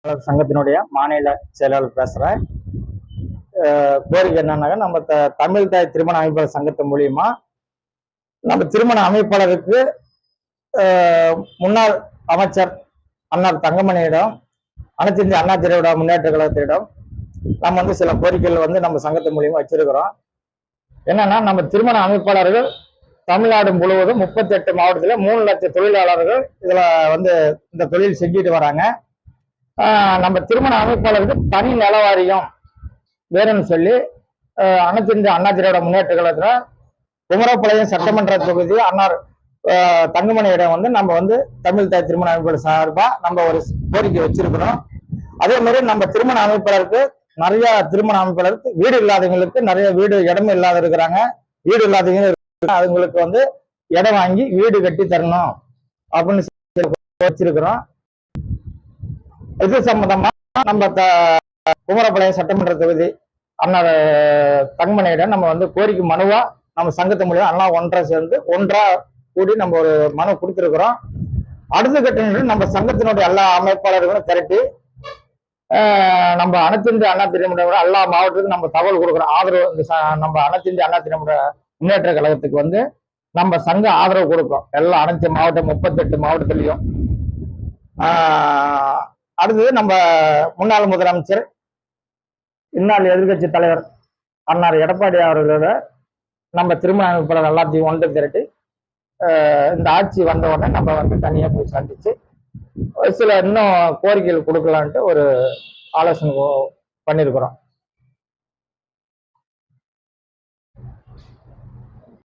சங்கத்தினுடைய மாநில செயலாளர் பேசுறேன். கோரிக்கை என்னன்னாக்க நம்ம தமிழ் தாய் திருமண அமைப்பாளர் சங்கத்தின் மூலியமா நம்ம திருமண அமைப்பாளருக்கு முன்னாள் அமைச்சர் அண்ணார் தங்கமணியிடம் அனைத்து இந்திய அண்ணா திராவிட முன்னேற்ற கழகத்திடம் நம்ம சில கோரிக்கைகள் நம்ம சங்கத்தின் மூலியமா வச்சிருக்கிறோம். என்னன்னா, நம்ம திருமண அமைப்பாளர்கள் தமிழ்நாடு முழுவதும் 38 மாவட்டத்துல 3 லட்சம் தொழிலாளர்கள் இதுல இந்த தொழில் செஞ்சுட்டு வராங்க. நம்ம திருமண அமைப்பாளருக்கு தனி நிலவாரியம் வேணும்னு சொல்லி அனைத்து இந்திய அண்ணா திராவிட முன்னேற்ற கழகத்துல குமரப்பாளையம் சட்டமன்ற தொகுதி அண்ணார் தங்கமணியிடம் நம்ம தமிழ் தாய் திருமண அமைப்பாளர் சார்பா நம்ம ஒரு கோரிக்கை வச்சிருக்கிறோம். அதே மாதிரி நம்ம திருமண அமைப்பாளருக்கு நிறைய திருமண அமைப்பாளருக்கு வீடு இல்லாதவங்களுக்கு நிறைய வீடு இடமே இல்லாத இருக்கிறாங்க. வீடு இல்லாதவங்க அவங்களுக்கு இடம் வாங்கி வீடு கட்டி தரணும் அப்படின்னு வச்சிருக்கிறோம். இது சம்பந்தமா நம்ம குமரப்பாளையம் சட்டமன்ற தொகுதி அண்ணார் தங்கமணியிடம் நம்ம கோரிக்கை மனுவா நம்ம சங்கத்து மூலியம் எல்லாம் ஒன்றா கூடி நம்ம ஒரு மனு கொடுத்துருக்கிறோம். அடுத்த கட்ட நம்ம சங்கத்தினுடைய எல்லா அமைப்பாளர்களும் திரட்டி நம்ம அனைத்து இந்திய அண்ணா திராவிட எல்லா மாவட்டத்துக்கும் நம்ம தகவல் கொடுக்குறோம். ஆதரவு நம்ம அனைத்து இந்திய அண்ணா திராவிட முன்னேற்ற கழகத்துக்கு நம்ம சங்க ஆதரவு கொடுக்கும். எல்லா அனைத்து மாவட்டம் 38 மாவட்டத்திலையும். அடுத்தது நம்ம முன்னாள் முதலமைச்சர் இந்நாள் எதிர்கட்சி தலைவர் அண்ணார் எடப்பாடி அவர்களோட நம்ம திருமண அமைப்பாளர் எல்லாத்தையும் ஒன்று திரட்டி இந்த ஆட்சி வந்த உடனே நம்ம தனியாக போய் சந்திச்சு சில இன்னும் கோரிக்கைகள் கொடுக்கலான்ட்டு ஒரு ஆலோசனை பண்ணியிருக்கிறோம்.